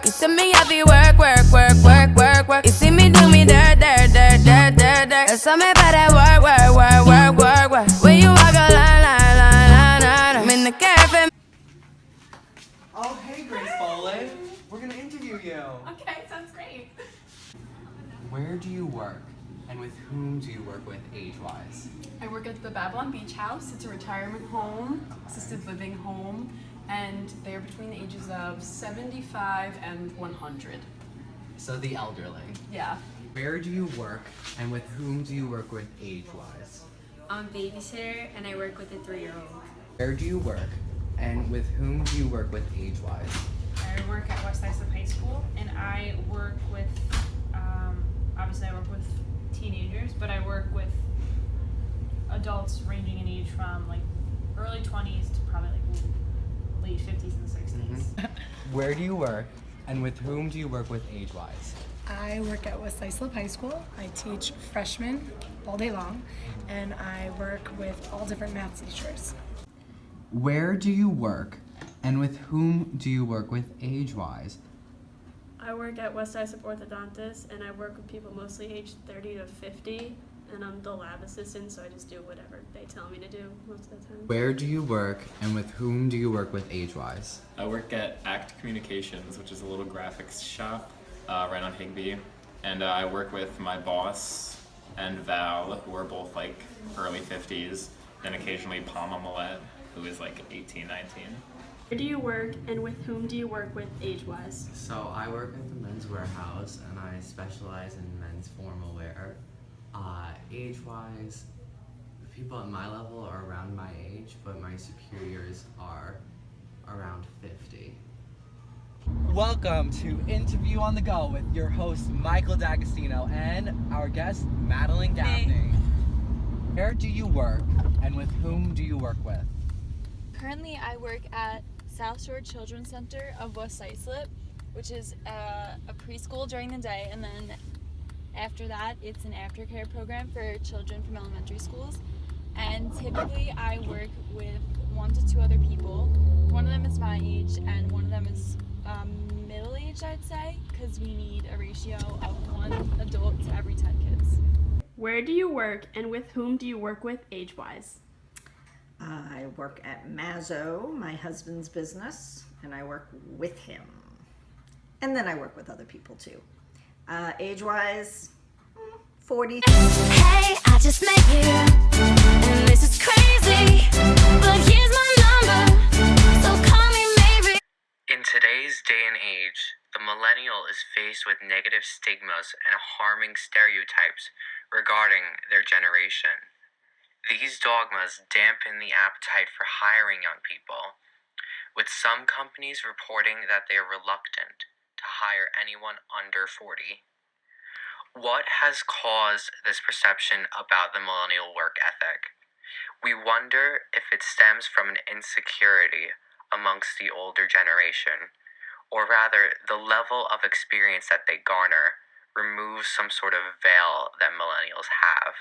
You see me heavy work, work, work, work, work, work. You see me do me dirt, dirt, dirt, dirt, dirt, dirt. There's something about that work, work, work, work, work, work. When you walk a line, line, line, line, line. I'm in the cafe. Oh, hey, Grace Foley. We're gonna interview you. Okay, sounds great. Where do you work, and with whom do you work with age-wise? I work at the Babylon Beach House. It's a retirement home, assisted living home, and they're between the ages of 75 and 100. So the elderly. Yeah. Where do you work, and with whom do you work with age-wise? I'm a babysitter and I work with a 3-year-old. Where do you work, and with whom do you work with age-wise? I work at West Islip High School, and I work with, obviously I work with teenagers, but I work with adults ranging in age from like early 20s to probably like late 50s and 60s. Where do you work, and with whom do you work with age-wise? I work at West Islip High School. I teach freshmen all day long, and I work with all different math teachers. Where do you work, and with whom do you work with age-wise? I work at West Islip Orthodontist, and I work with people mostly aged 30 to 50, and I'm the lab assistant, so I just do whatever they tell me to do most of the time. Where do you work, and with whom do you work with age-wise? I work at ACT Communications, which is a little graphics shop right on Higbee, and I work with my boss and Val, who are both like early 50s, and occasionally Palma Millette, who is like 18, 19. Where do you work, and with whom do you work with age-wise? So I work at the Men's Warehouse, and I specialize in men's formal wear. Age-wise, the people at my level are around my age, but my superiors are around 50. Welcome to Interview on the Go with your host Michael D'Agostino and our guest Madeline Gaffney. Where do you work, and with whom do you work with? Currently, I work at South Shore Children's Center of West Islip, which is a preschool during the day, and then after that, it's an aftercare program for children from elementary schools. And typically, I work with 1 to 2 other people. One of them is my age, and one of them is middle-aged, I'd say, because we need a ratio of 1 adult to every 10 kids. Where do you work, and with whom do you work with age-wise? I work at Mazzo, my husband's business, and I work with him. And then I work with other people too. Age-wise, 40. Hey, I just met you, and this is crazy, but here's my number, so call me maybe. In today's day and age, the millennial is faced with negative stigmas and harming stereotypes regarding their generation. These dogmas dampen the appetite for hiring young people, with some companies reporting that they are reluctant to hire anyone under 40. What has caused this perception about the millennial work ethic? We wonder if it stems from an insecurity amongst the older generation, or rather, the level of experience that they garner removes some sort of veil that millennials have.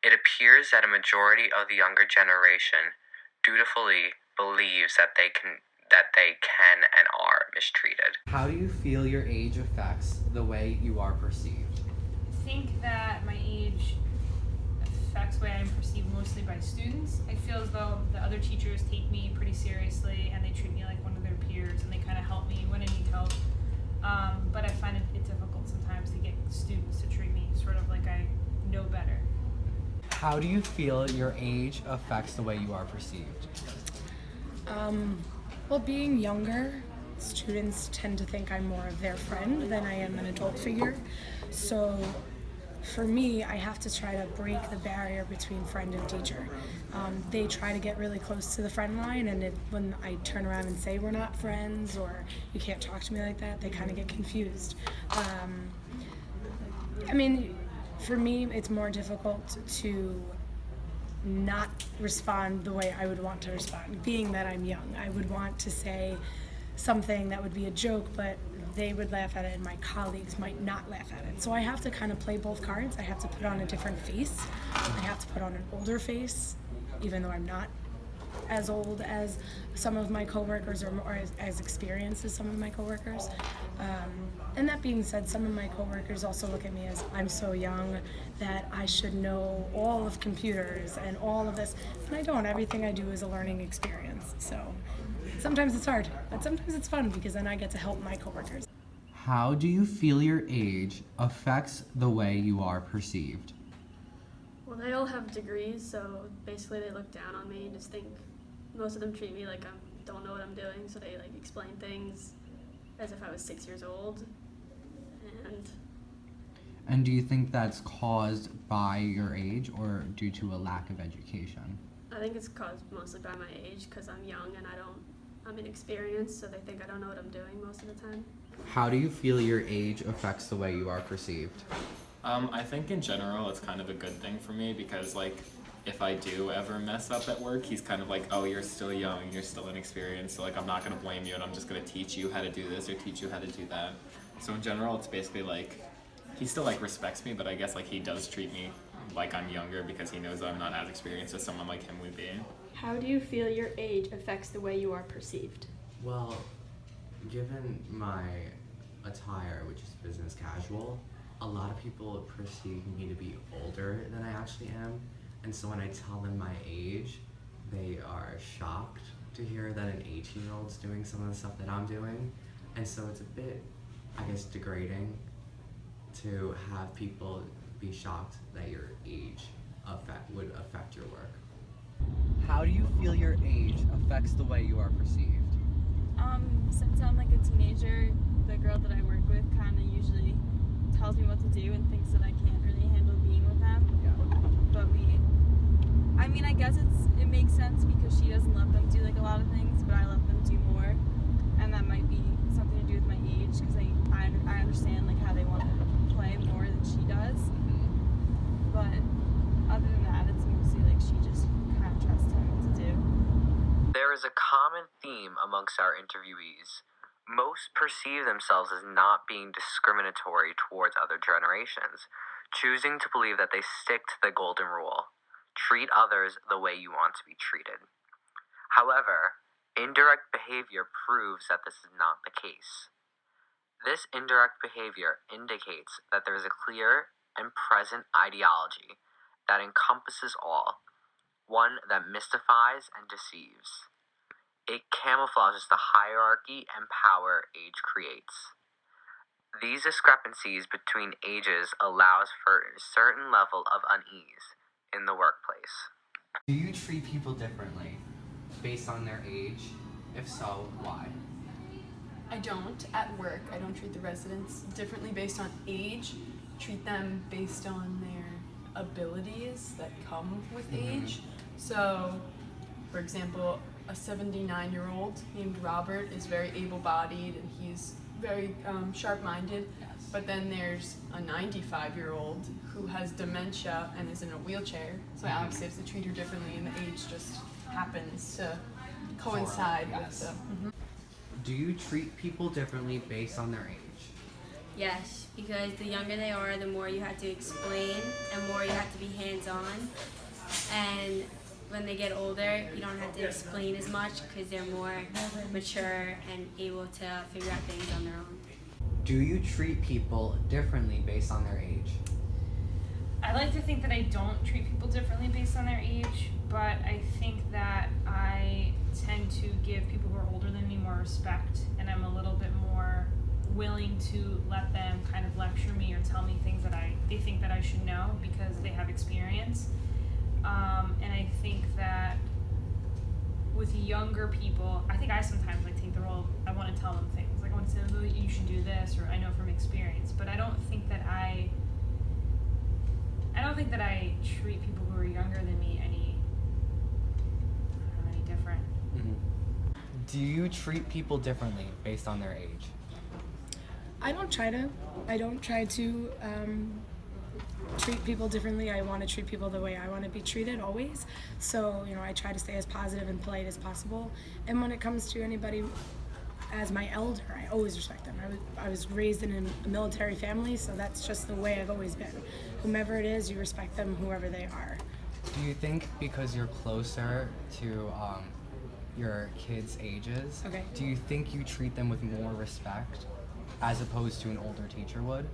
It appears that a majority of the younger generation dutifully believes that they can and are mistreated. How do you feel your age affects the way you are perceived? I think that my age affects the way I'm perceived mostly by students. I feel as though the other teachers take me pretty seriously, and they treat me like one of their peers, and they kind of help me when I need help. But I find it difficult sometimes to get students to treat me sort of like I know better. How do you feel your age affects the way you are perceived? Well, being younger, students tend to think I'm more of their friend than I am an adult figure. So for me, I have to try to break the barrier between friend and teacher. They try to get really close to the friend line, and when I turn around and say we're not friends or you can't talk to me like that, they kind of get confused. For me, it's more difficult to not respond the way I would want to respond. Being that I'm young, I would want to say something that would be a joke, but they would laugh at it and my colleagues might not laugh at it. So I have to kind of play both cards. I have to put on a different face. I have to put on an older face, even though I'm not as old as some of my coworkers or as experienced as some of my coworkers. And that being said, some of my coworkers also look at me as I'm so young that I should know all of computers and all of this, and I don't. Everything I do is a learning experience. So sometimes it's hard, but sometimes it's fun because then I get to help my coworkers. How do you feel your age affects the way you are perceived? Well, they all have degrees, so basically they look down on me and just think, most of them treat me like I don't know what I'm doing, so they like explain things as if I was 6 years old. And do you think that's caused by your age or due to a lack of education? I think it's caused mostly by my age because I'm young and I'm inexperienced, so they think I don't know what I'm doing most of the time. How do you feel your age affects the way you are perceived? I think in general it's kind of a good thing for me because like if I do ever mess up at work, he's kind of like, oh, you're still young, you're still inexperienced, so like I'm not gonna blame you and I'm just gonna teach you how to do this or teach you how to do that. So in general it's basically like he still like respects me, but I guess like he does treat me like I'm younger because he knows I'm not as experienced as someone like him would be. How do you feel your age affects the way you are perceived? Well, given my attire, which is business casual, a lot of people perceive me to be older than I actually am, and so when I tell them my age, they are shocked to hear that an 18-year-old's doing some of the stuff that I'm doing, and so it's a bit, I guess, degrading to have people be shocked that your age would affect your work. How do you feel your age affects the way you are perceived? Since I'm like a teenager, the girl that I work with kind of usually tells me what to do and thinks that I can't really handle being with them. Yeah. But I guess it makes sense because she doesn't let them do like a lot of things, but I let them do more, and that might be something to do with my age because I understand like how they want to play more than she does. But other than that, it's mostly like she just kind of trusts him what to do. There is a common theme amongst our interviewees. Most perceive themselves as not being discriminatory towards other generations, choosing to believe that they stick to the golden rule: treat others the way you want to be treated. However, indirect behavior proves that this is not the case. This indirect behavior indicates that there is a clear and present ideology that encompasses all, one that mystifies and deceives. It camouflages the hierarchy and power age creates. These discrepancies between ages allows for a certain level of unease in the workplace. Do you treat people differently based on their age? If so, why? I don't. At work, I don't treat the residents differently based on age. Treat them based on their abilities that come with age. So, for example, a 79-year-old named Robert is very able-bodied and he's very sharp-minded. But then there's a 95-year-old who has dementia and is in a wheelchair. So I obviously have to treat her differently, and the age just happens to coincide with the. Do you treat people differently based on their age? Yes, because the younger they are, the more you have to explain and more you have to be hands-on. And when they get older, you don't have to explain as much because they're more mature and able to figure out things on their own. Do you treat people differently based on their age? I like to think that I don't treat people differently based on their age, but I think that I tend to give people who are older than me more respect, and I'm a little bit more willing to let them kind of lecture me or tell me things that they think that I should know because they have experience. And I think that with younger people, I think I sometimes like take the role of I want to tell them things. Like I want to say, oh, you should do this, or I know from experience. But I don't think that I treat people who are younger than me any different. Do you treat people differently based on their age? I don't try to treat people differently. I want to treat people the way I want to be treated always. So, I try to stay as positive and polite as possible. And when it comes to anybody as my elder, I always respect them. I was raised in a military family, so that's just the way I've always been. Whomever it is, you respect them, whoever they are. Do you think because you're closer to your kids' ages, Okay. do you think you treat them with more respect as opposed to an older teacher would?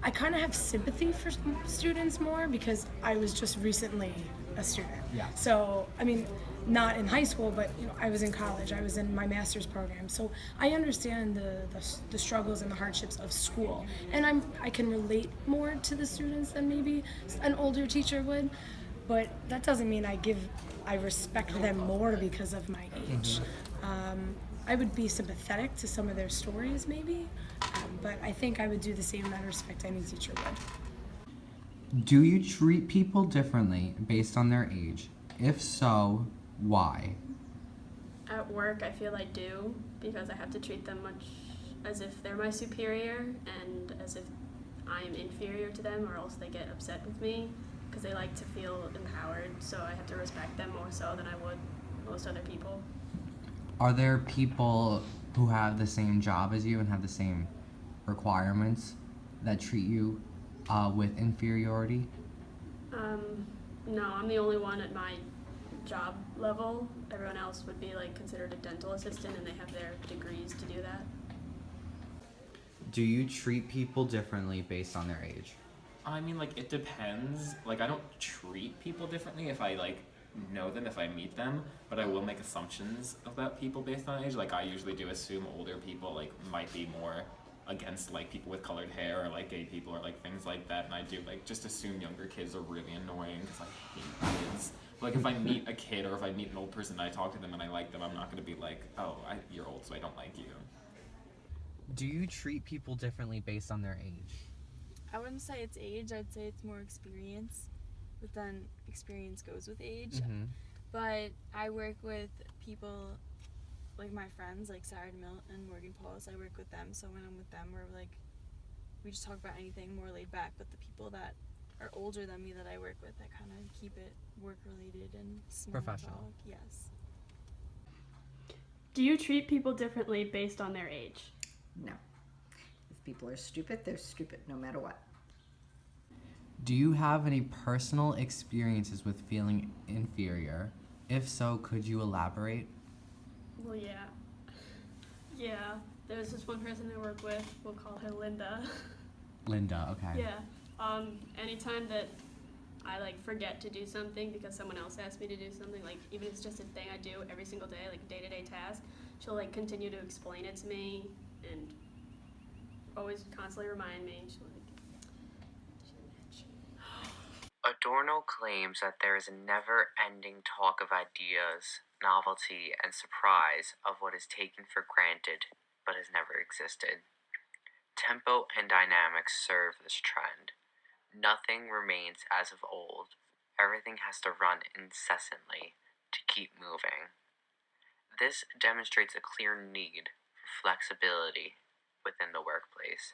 I kind of have sympathy for students more because I was just recently a student. Yeah. So, I mean, not in high school, but I was in college. I was in my master's program. So I understand the struggles and the hardships of school. And I can relate more to the students than maybe an older teacher would. But that doesn't mean I respect them more because of my age. I would be sympathetic to some of their stories maybe, but I think I would do the same amount of respect any teacher would. Do you treat people differently based on their age? If so, why? At work, I feel I do because I have to treat them much as if they're my superior and as if I am inferior to them, or else they get upset with me because they like to feel empowered. So I have to respect them more so than I would most other people. Are there people who have the same job as you and have the same requirements that treat you with inferiority? No, I'm the only one at my job level. Everyone else would be like considered a dental assistant and they have their degrees to do that. Do you treat people differently based on their age? I mean, like, it depends. Like, I don't treat people differently if I, like, know them, if I meet them, but I will make assumptions about people based on age. Like, I usually do assume older people, like, might be more against, like, people with colored hair or, like, gay people or, like, things like that, and I do, like, just assume younger kids are really annoying because I hate kids. Like, if I meet a kid or if I meet an old person and I talk to them and I like them, I'm not going to be like, oh, you're old, so I don't like you. Do you treat people differently based on their age? I wouldn't say it's age, I'd say it's more experience, but then experience goes with age. Mm-hmm. But I work with people like my friends, like Sarah DeMille and Morgan Pauls. I work with them, so when I'm with them, we just talk about anything more laid back. But the people that are older than me that I work with, I kind of keep it work related and small Professional. talk. Yes. Do you treat people differently based on their age? No. If people are stupid, they're stupid no matter what. Do you have any personal experiences with feeling inferior? If so, could you elaborate? Well, yeah. Yeah, there's this one person I work with, we'll call her Linda. Linda, okay. Yeah. Anytime that I forget to do something because someone else asked me to do something, even if it's just a thing I do every single day, like a day-to-day task, she'll continue to explain it to me and always constantly remind me. Adorno claims that there is a never-ending talk of ideas, novelty, and surprise of what is taken for granted but has never existed. Tempo and dynamics serve this trend. Nothing remains as of old. Everything has to run incessantly to keep moving. This demonstrates a clear need for flexibility within the workplace,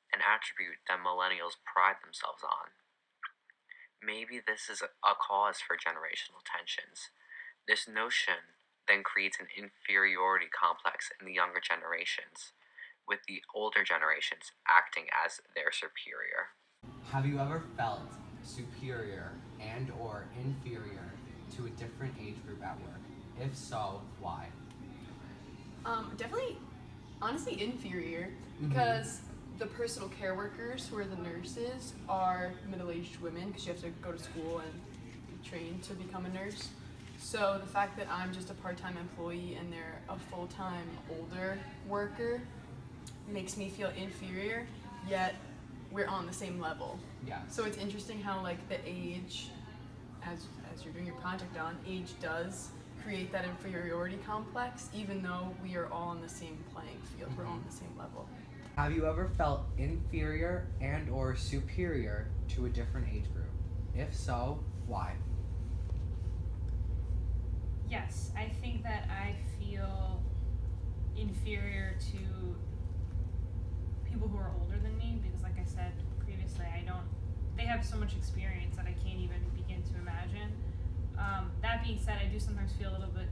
an attribute that millennials pride themselves on. Maybe this is a cause for generational tensions. This notion then creates an inferiority complex in the younger generations, with the older generations acting as their superior. Have you ever felt superior and or inferior to a different age group at work? If so, why? Definitely, honestly, inferior, because the personal care workers, who are the nurses, are middle-aged women because you have to go to school and be trained to become a nurse. So the fact that I'm just a part-time employee and they're a full-time older worker makes me feel inferior, yet we're on the same level. Yeah. So it's interesting how the age, as you're doing your project on, age does create that inferiority complex, even though we are all on the same playing field, we're all on the same level. Have you ever felt inferior and or superior to a different age group? If so, why? Yes, I think that I feel inferior to people who are older than me because, like I said previously, they have so much experience that I can't even begin to imagine. That being said, I do sometimes feel a little bit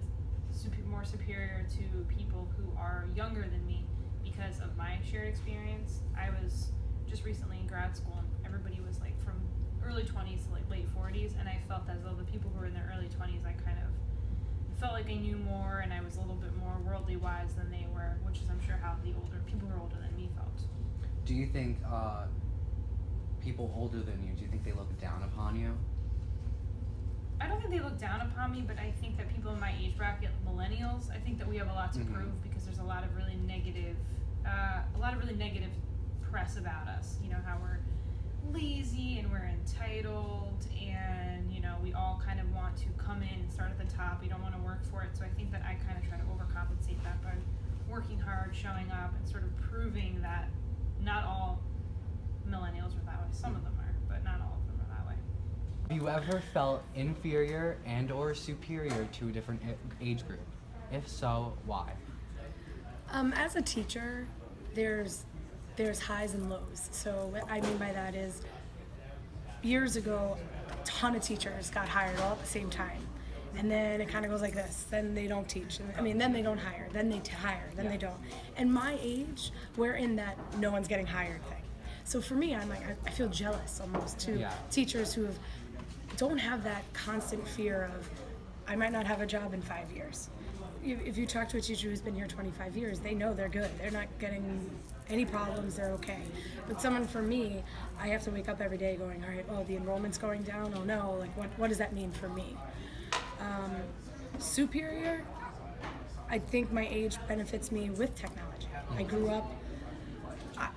more superior to people who are younger than me because of my shared experience. I was just recently in grad school and everybody was from early 20s to like late 40s, and I felt as though the people who were in their early 20s, I kind of felt like I knew more and I was a little bit more worldly wise than they were, which is I'm sure how the older people who are older than me felt. Do you think people older than you, do you think they look down upon you? I don't think they look down upon me, but I think that people in my age bracket, millennials, I think that we have a lot to prove because there's a lot of really negative press about us. You know, how we're lazy and we're entitled, and you know, we all kind of want to come in and start at the top. We don't want to work for it. So I think that I kind of try to overcompensate that by working hard, showing up, and sort of proving that not all millennials are that way. Some of them are, but not all of them are that way. Have you ever felt inferior and or superior to a different age group? If so, why? As a teacher, there's highs and lows. So what I mean by that is, years ago, a ton of teachers got hired all at the same time. And then it kind of goes like this. Then they don't teach. Then they don't hire. Then they hire. Then they don't. And my age, we're in that no one's getting hired thing. So for me, I'm like, I feel jealous almost to teachers who don't have that constant fear of, I might not have a job in 5 years. If you talk to a teacher who's been here 25 years, they know they're good. They're not getting any problems, they're okay. But someone for me, I have to wake up every day going, all right, oh, the enrollment's going down, oh no, like what does that mean for me? Superior, I think my age benefits me with technology. I grew up,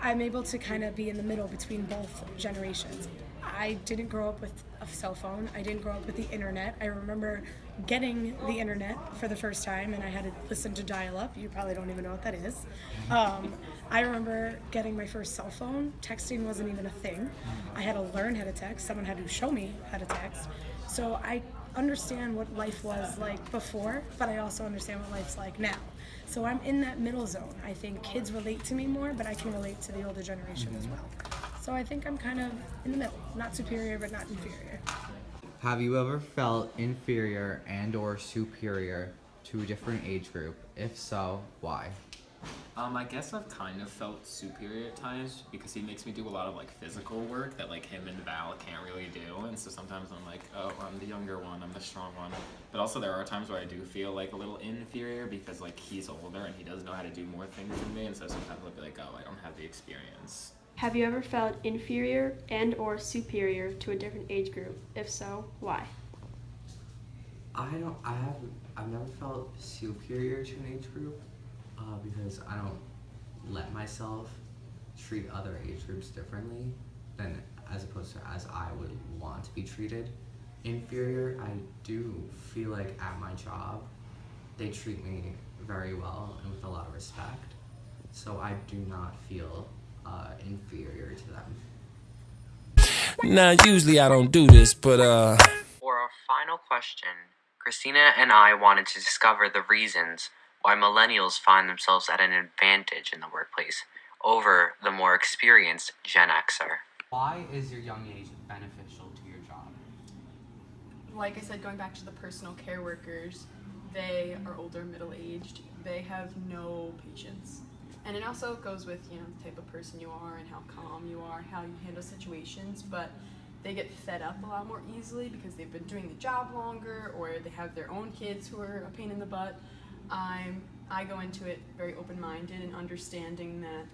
I'm able to kind of be in the middle between both generations. I didn't grow up with a cell phone. I didn't grow up with the internet. I remember getting the internet for the first time, and I had to listen to dial-up. You probably don't even know what that is. I remember getting my first cell phone. Texting wasn't even a thing. I had to learn how to text. Someone had to show me how to text. So I understand what life was like before, but I also understand what life's like now. So I'm in that middle zone. I think kids relate to me more, but I can relate to the older generation as well. So I think I'm kind of in the middle, not superior, but not inferior. Have you ever felt inferior and or superior to a different age group? If so, why? I guess I've kind of felt superior at times because he makes me do a lot of like physical work that like him and Val can't really do, and so sometimes I'm like, oh, I'm the younger one, I'm the strong one. But also there are times where I do feel like a little inferior because like he's older and he does know how to do more things than me, and so sometimes I'll be like, oh, I don't have the experience. Have you ever felt inferior and or superior to a different age group? If so, why? I've never felt superior to an age group because I don't let myself treat other age groups differently than as opposed to as I would want to be treated. Inferior, I do feel like at my job they treat me very well and with a lot of respect, so I do not feel inferior to them. Now, usually I don't do this, but For our final question, Christina and I wanted to discover the reasons why millennials find themselves at an advantage in the workplace over the more experienced Gen Xer. Why is your young age beneficial to your job? Like I said, going back to the personal care workers, they are older, middle-aged. They have no patience. And it also goes with, you know, the type of person you are and how calm you are, how you handle situations, but they get fed up a lot more easily because they've been doing the job longer, or they have their own kids who are a pain in the butt. I go into it very open-minded and understanding that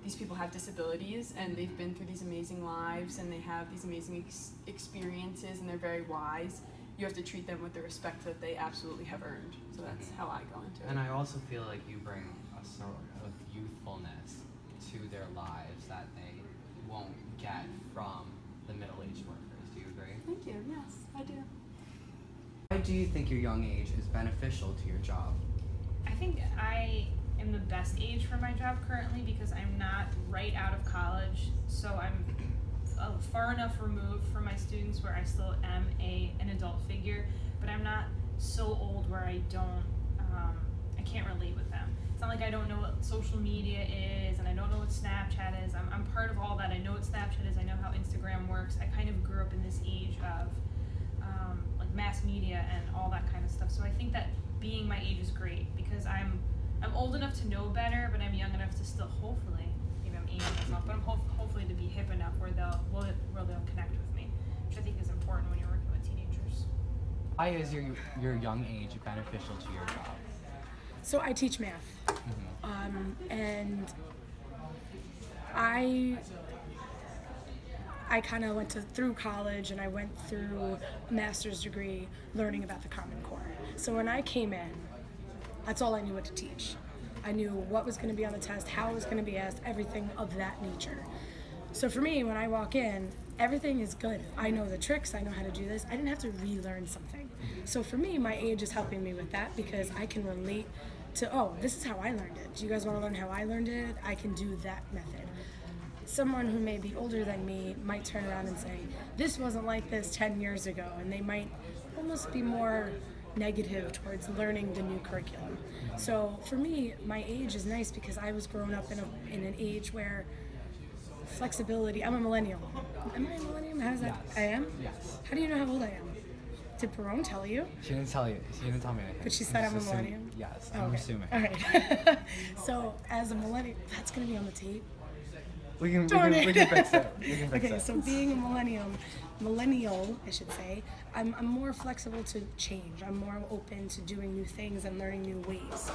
these people have disabilities and they've been through these amazing lives and they have these amazing experiences and they're very wise. You have to treat them with the respect that they absolutely have earned. So that's how I go into it. And I also feel like you bring a sort of youthfulness to their lives that they won't get from the middle-aged workers. Do you agree? Thank you. Yes, I do. Why do you think your young age is beneficial to your job? I think I am the best age for my job currently because I'm not right out of college, so I'm far enough removed from my students where I still am an adult figure, but I'm not so old where I can't relate with them. It's not like I don't know what social media is and I don't know what Snapchat is. I'm part of all that. I know what Snapchat is. I know how Instagram works. I kind of grew up in this age of like mass media and all that kind of stuff. So I think that being my age is great because I'm old enough to know better, but I'm young enough to still hopefully, maybe I'm aging myself, but I'm hopefully to be hip enough where they'll connect with me, which I think Why is your young age beneficial to your job? So I teach math, and I kind of went through college, and I went through a master's degree learning about the Common Core. So when I came in, that's all I knew what to teach. I knew what was going to be on the test, how it was going to be asked, everything of that nature. So for me, when I walk in, everything is good. I know the tricks, I know how to do this. I didn't have to relearn something. So for me, my age is helping me with that because I can relate to, oh, this is how I learned it. Do you guys want to learn how I learned it? I can do that method. Someone who may be older than me might turn around and say, this wasn't like this 10 years ago, and they might almost be more negative towards learning the new curriculum. So for me, my age is nice because I was grown up in an age where flexibility, I'm a millennial. Am I a millennial? How does that? Yes. I am? Yes. How do you know how old I am? Did Perone tell you? She didn't tell you. She didn't tell me anything. But she said I'm a just millennial? Yes, Oh, I'm okay. assuming. All right. So as a millennial, that's going to be on the tape. We can fix it. We can fix Okay, it. so being a millennial, I should say, I'm more flexible to change. I'm more open to doing new things and learning new ways,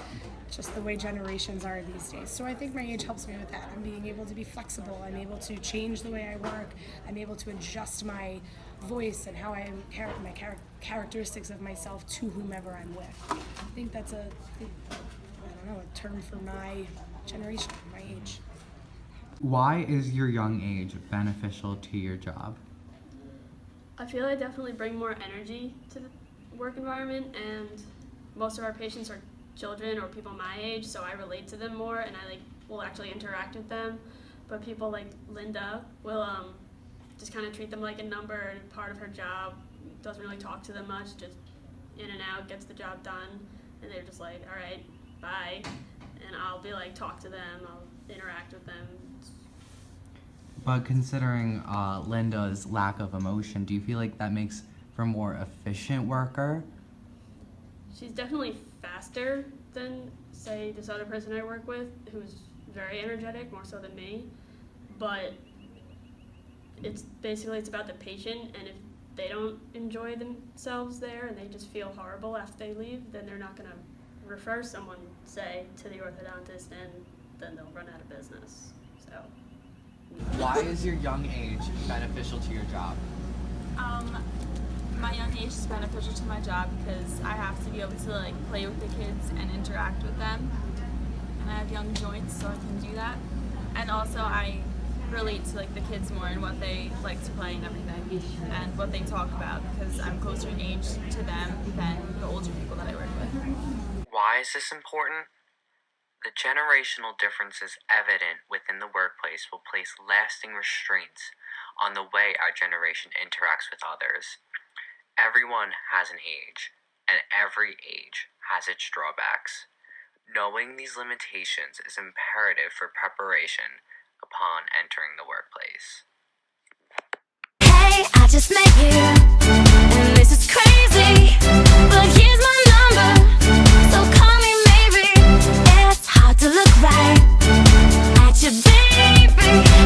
just the way generations are these days. So I think my age helps me with that. I'm being able to be flexible. I'm able to change the way I work. I'm able to adjust my voice and how my characteristics of myself to whomever I'm with. I think that's a term for my generation, my age. Why is your young age beneficial to your job? I feel I definitely bring more energy to the work environment, and most of our patients are children or people my age, so I relate to them more and I will actually interact with them. But people like Linda will just kind of treat them like a number and part of her job, doesn't really talk to them much, just in and out, gets the job done, and they're just like, all right, bye. And I'll be like, talk to them, I'll interact with them. But considering Linda's lack of emotion, do you feel like that makes for a more efficient worker? She's definitely faster than, say, this other person I work with, who's very energetic, more so than me. But it's about the patient, and if they don't enjoy themselves there and they just feel horrible after they leave, then they're not going to refer someone, say, to the orthodontist, and then they'll run out of business. So. Why is your young age beneficial to your job? My young age is beneficial to my job because I have to be able to play with the kids and interact with them. And I have young joints, so I can do that. And also I relate to the kids more and what they like to play and everything, and what they talk about because I'm closer in age to them than the older people that I work with. Why is this important? The generational differences evident within the workplace will place lasting restraints on the way our generation interacts with others. Everyone has an age, and every age has its drawbacks. Knowing these limitations is imperative for preparation upon entering the workplace. Hey, I just met you, and this is crazy, but here's my number, so call me maybe. It's hard to look right at your baby,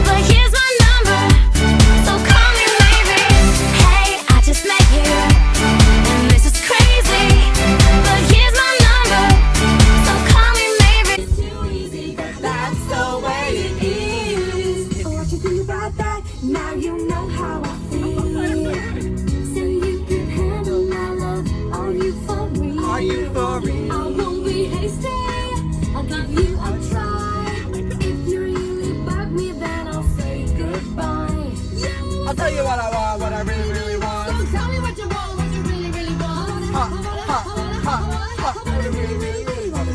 but here's my number, so call me maybe. Hey, I just met you, and this is crazy, but here's my number, so call me maybe. It's too easy, that's the way it is. What you do about that? Now you know how I feel. Say you can handle my love. Are you for real? Are you for real? I won't be hasty. I'll give you a try. If you really bug me, then I'll say goodbye. I'll tell you what I want, what I really, really want. Don't tell me what you want, what you really, really want. What I really, really, really want.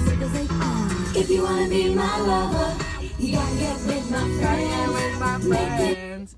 If you wanna be my lover, you gotta get with my friends. With my friends.